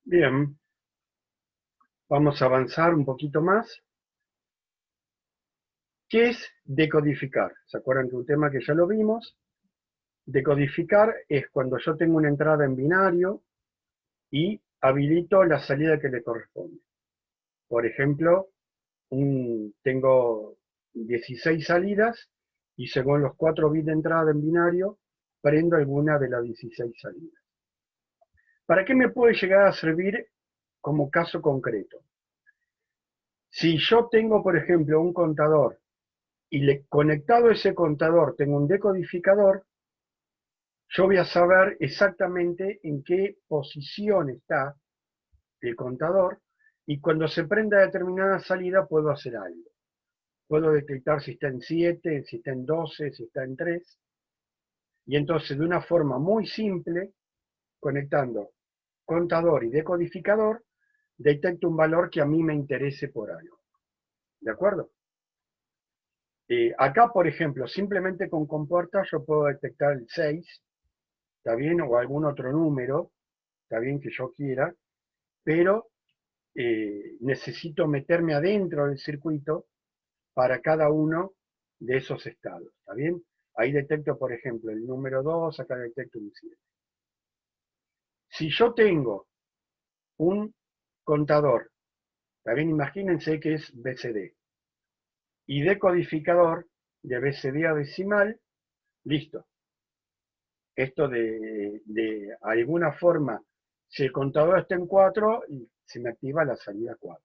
Bien, vamos a avanzar un poquito más. ¿Qué es decodificar? ¿Se acuerdan que un tema que ya lo vimos? Decodificar es cuando yo tengo una entrada en binario y habilito la salida que le corresponde. Por ejemplo, tengo 16 salidas y según los 4 bits de entrada en binario, prendo alguna de las 16 salidas. ¿Para qué me puede llegar a servir como caso concreto? Si yo tengo, por ejemplo, un contador y conectado a ese contador tengo un decodificador, yo voy a saber exactamente en qué posición está el contador y cuando se prenda determinada salida puedo hacer algo. Puedo detectar si está en 7, si está en 12, si está en 3 y entonces de una forma muy simple, conectando contador y decodificador, detecto un valor que a mí me interese por algo. ¿De acuerdo? Acá, por ejemplo, simplemente con compuerta yo puedo detectar el 6, ¿está bien? O algún otro número, ¿está bien? Que yo quiera, pero necesito meterme adentro del circuito para cada uno de esos estados, ¿está bien? Ahí detecto, por ejemplo, el número 2, acá detecto un 7. Si yo tengo un contador, ¿está bien? Imagínense que es BCD, y decodificador de BCD a decimal, listo. Esto de alguna forma, si el contador está en 4, se me activa la salida 4.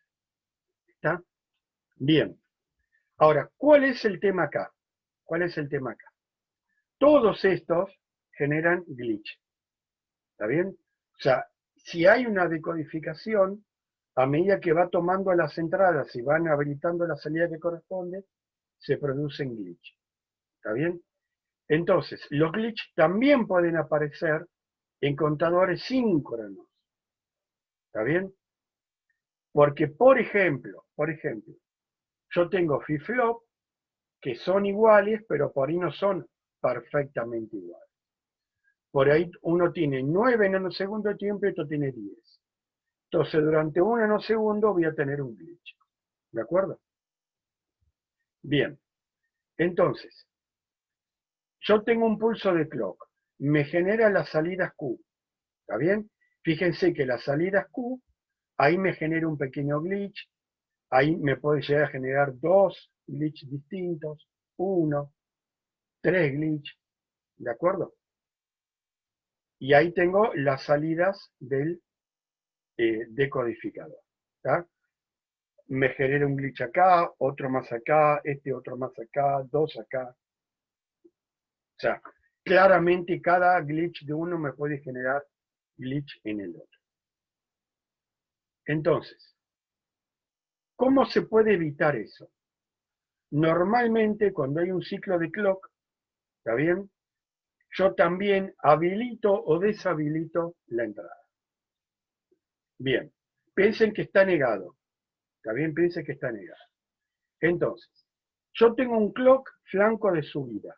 ¿Está? Bien. Ahora, ¿cuál es el tema acá? ¿Cuál es el tema acá? Todos estos generan glitch. ¿Está bien? O sea, si hay una decodificación, a medida que va tomando las entradas y van habilitando la salida que corresponde, se producen glitch. ¿Está bien? Entonces, los glitch también pueden aparecer en contadores síncronos. ¿Está bien? Porque, por ejemplo, yo tengo flip-flop que son iguales, pero por ahí no son perfectamente iguales. Por ahí uno tiene 9 nanosegundos de tiempo y otro tiene 10. Entonces, durante un nanosegundo voy a tener un glitch. ¿De acuerdo? Bien. Entonces, yo tengo un pulso de clock. Me genera las salidas Q. ¿Está bien? Fíjense que las salidas Q, ahí me genera un pequeño glitch. Ahí me puede llegar a generar 2 glitches distintos, 1, 3 glitches. ¿De acuerdo? Y ahí tengo las salidas del decodificador. ¿Tá? Me genera un glitch acá, otro más acá, otro más acá, 2 acá. O sea, claramente cada glitch de uno me puede generar glitch en el otro. Entonces, ¿cómo se puede evitar eso? Normalmente cuando hay un ciclo de clock, ¿está bien? Yo también habilito o deshabilito la entrada. Bien, piensen que está negado. ¿Está bien? Piensen que está negado. Entonces, yo tengo un clock flanco de subida.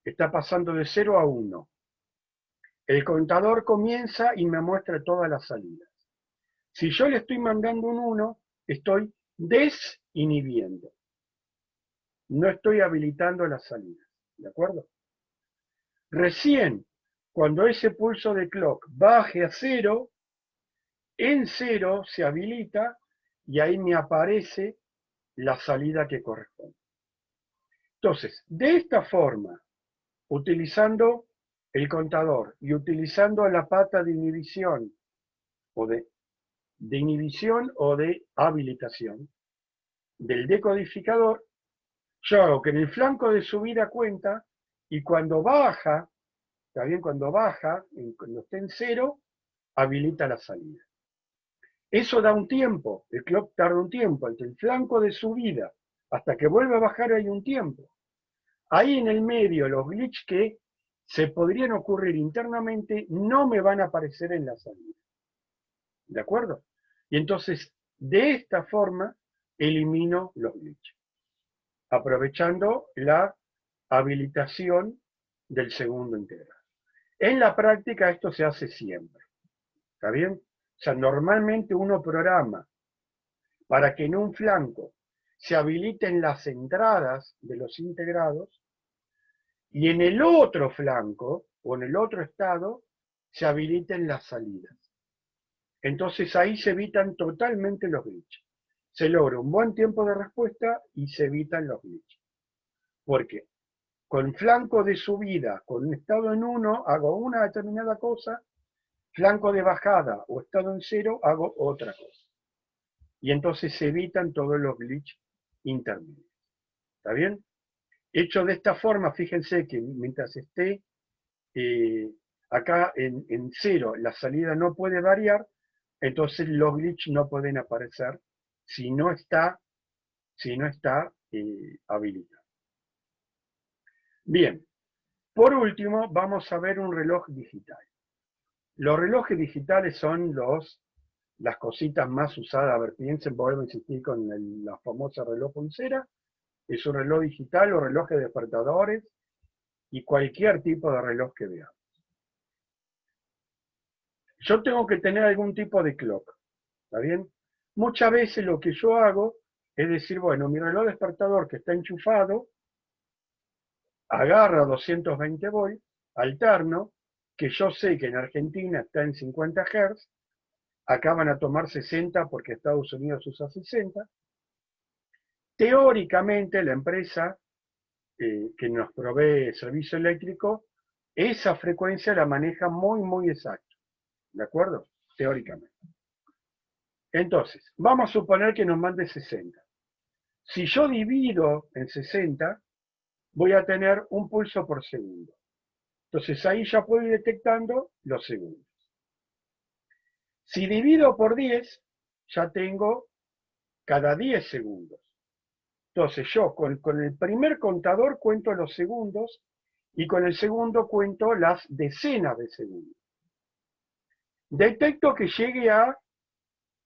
Está pasando de 0 a 1. El contador comienza y me muestra todas las salidas. Si yo le estoy mandando un 1, estoy desinhibiendo. No estoy habilitando las salidas. ¿De acuerdo? Recién, cuando ese pulso de clock baje a 0, en 0 se habilita y ahí me aparece la salida que corresponde. Entonces, de esta forma, utilizando el contador y utilizando la pata de inhibición o de inhibición o de habilitación del decodificador, yo hago que en el flanco de subida cuenta y cuando baja, ¿está bien? Cuando baja, cuando esté en 0, habilita la salida. Eso da un tiempo, el clock tarda un tiempo, entre el flanco de subida hasta que vuelve a bajar hay un tiempo. Ahí en el medio los glitches que se podrían ocurrir internamente no me van a aparecer en la salida. ¿De acuerdo? Y entonces, de esta forma, elimino los glitches, aprovechando la habilitación del segundo integral. En la práctica esto se hace siempre. ¿Está bien? sea, normalmente uno programa para que en un flanco se habiliten las entradas de los integrados y en el otro flanco o en el otro estado se habiliten las salidas. Entonces ahí se evitan totalmente los glitches. Se logra un buen tiempo de respuesta y se evitan los glitches. ¿Por qué? Con flanco de subida, con un estado en 1, hago una determinada cosa, flanco de bajada o estado en 0, hago otra cosa. Y entonces se evitan todos los glitches intermedios. ¿Está bien? Hecho de esta forma, fíjense que mientras esté acá en 0, la salida no puede variar, entonces los glitches no pueden aparecer si no está, habilitado. Bien, por último vamos a ver un reloj digital. Los relojes digitales son las cositas más usadas. A ver, piensen, volvemos a insistir con la famosa reloj pulsera. Es un reloj digital o relojes despertadores y cualquier tipo de reloj que veamos. Yo tengo que tener algún tipo de clock, ¿está bien? Muchas veces lo que yo hago es decir, bueno, mi reloj despertador que está enchufado, agarra 220 volts, alterno, que yo sé que en Argentina está en 50 Hz, acá van a tomar 60 porque Estados Unidos usa 60. Teóricamente la empresa que nos provee servicio eléctrico, esa frecuencia la maneja muy, muy exacto. ¿De acuerdo? Teóricamente. Entonces, vamos a suponer que nos mande 60. Si yo divido en 60, voy a tener un pulso por segundo. Entonces ahí ya puedo ir detectando los segundos. Si divido por 10, ya tengo cada 10 segundos. Entonces yo con el primer contador cuento los segundos y con el segundo cuento las decenas de segundos. Detecto que llegue a,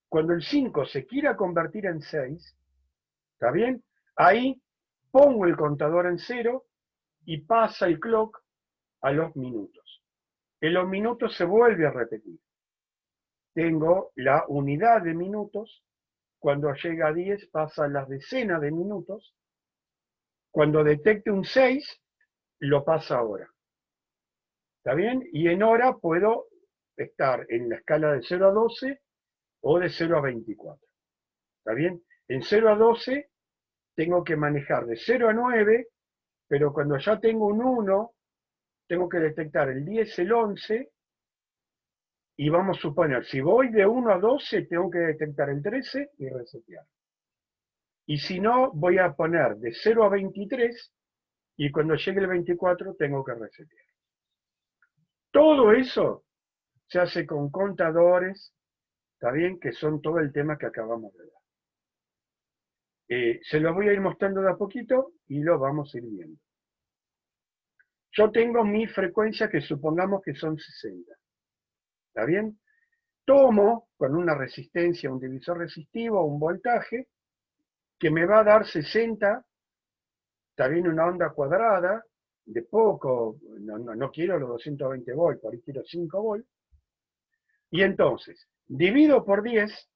cuando el 5 se quiera convertir en 6, ¿está bien? Ahí pongo el contador en 0 y pasa el clock a los minutos. En los minutos se vuelve a repetir. Tengo la unidad de minutos, cuando llega a 10 pasa las decenas de minutos, cuando detecte un 6 lo pasa a hora. ¿Está bien? Y en hora puedo estar en la escala de 0 a 12 o de 0 a 24. ¿Está bien? En 0 a 12 tengo que manejar de 0 a 9, pero cuando ya tengo un 1, tengo que detectar el 10, el 11, y vamos a suponer, si voy de 1 a 12, tengo que detectar el 13 y resetear. Y si no, voy a poner de 0 a 23, y cuando llegue el 24 tengo que resetear. Todo eso se hace con contadores, ¿está bien? Que son todo el tema que acabamos de ver. Se lo voy a ir mostrando de a poquito y lo vamos a ir viendo. Yo tengo mi frecuencia que supongamos que son 60. ¿Está bien? Tomo con una resistencia, un divisor resistivo, un voltaje, que me va a dar 60, está bien, una onda cuadrada, de poco, no quiero los 220 volts, por ahí quiero 5 volts, y entonces divido por 10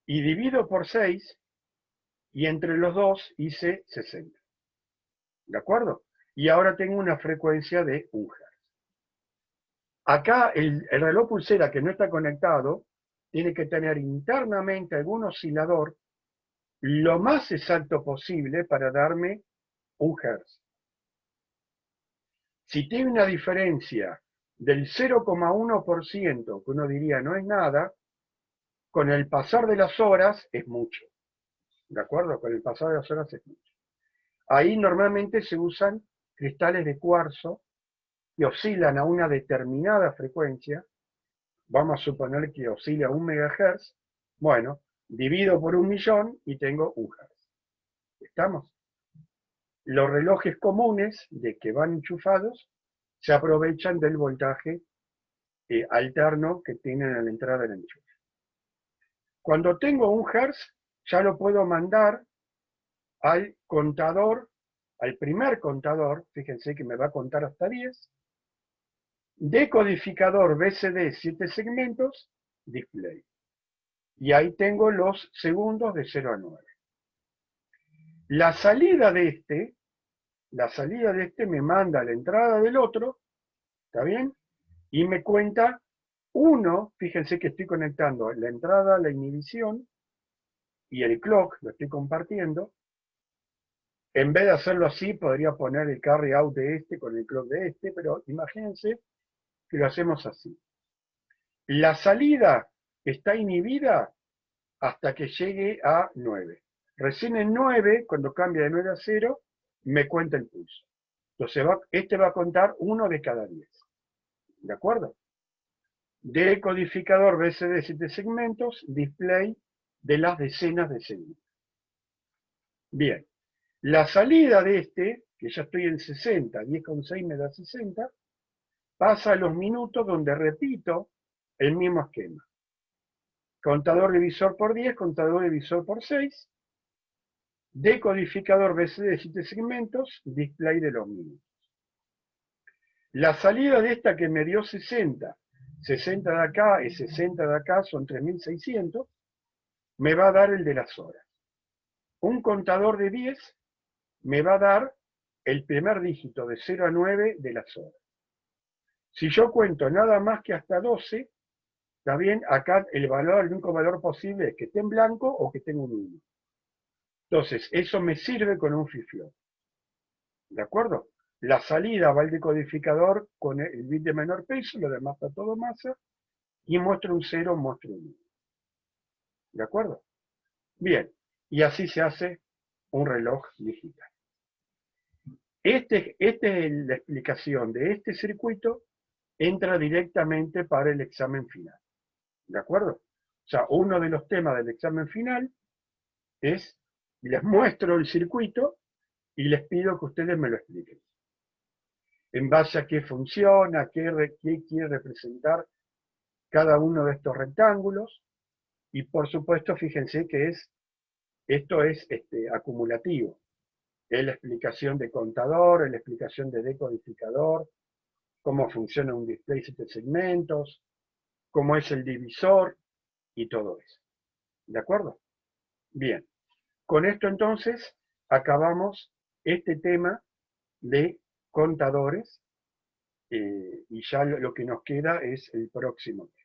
y divido por 6, y entre los dos hice 60. ¿De acuerdo? Y ahora tengo una frecuencia de 1 Hz. Acá el reloj pulsera que no está conectado tiene que tener internamente algún oscilador lo más exacto posible para darme 1 Hz. Si tiene una diferencia del 0,1%, que uno diría no es nada, con el pasar de las horas es mucho. ¿De acuerdo? Con el pasar de las horas es mucho. Ahí normalmente se usan cristales de cuarzo que oscilan a una determinada frecuencia. Vamos a suponer que oscila a 1 MHz. Bueno, divido por 1.000.000 y tengo 1 Hz. ¿Estamos? Los relojes comunes de que van enchufados se aprovechan del voltaje alterno que tienen a la entrada del enchufe. Cuando tengo 1 Hz, ya lo puedo mandar al contador, al primer contador, fíjense que me va a contar hasta 10, Decodificador BCD 7 segmentos, display. Y ahí tengo los segundos de 0 a 9. La salida de este me manda a la entrada del otro, ¿está bien? Y me cuenta 1, fíjense que estoy conectando la entrada, la inhibición y el clock, lo estoy compartiendo. En vez de hacerlo así, podría poner el carry out de este con el clock de este, pero imagínense que lo hacemos así. La salida está inhibida hasta que llegue a 9. Recién en 9, cuando cambia de 9 a 0, me cuenta el pulso. Entonces este va a contar 1 de cada 10. ¿De acuerdo? Decodificador BCD 7 segmentos, display de las decenas de segundos. Bien, la salida de este, que ya estoy en 60, 10,6 me da 60, pasa a los minutos donde repito el mismo esquema. Contador divisor por 10, contador divisor por 6, decodificador BCD de 7 segmentos, display de los minutos. La salida de esta que me dio 60, 60 de acá y 60 de acá son 3600, me va a dar el de las horas. Un contador de 10 me va a dar el primer dígito de 0 a 9 de las horas. Si yo cuento nada más que hasta 12, está bien, acá el único valor posible es que esté en blanco o que tenga un 1. Entonces, eso me sirve con un free-float. ¿De acuerdo? La salida va al decodificador con el bit de menor peso, lo demás está todo masa, y muestro un 0, muestro un 1. ¿De acuerdo? Bien, y así se hace un reloj digital. Esta es la explicación de este circuito, entra directamente para el examen final. ¿De acuerdo? O sea, uno de los temas del examen final es, les muestro el circuito y les pido que ustedes me lo expliquen. En base a qué funciona, qué quiere representar cada uno de estos rectángulos. Y por supuesto, fíjense que esto es acumulativo. Es la explicación de contador, es la explicación de decodificador, cómo funciona un display 7 segmentos, cómo es el divisor y todo eso. ¿De acuerdo? Bien. Con esto entonces acabamos este tema de contadores y ya lo que nos queda es el próximo tema.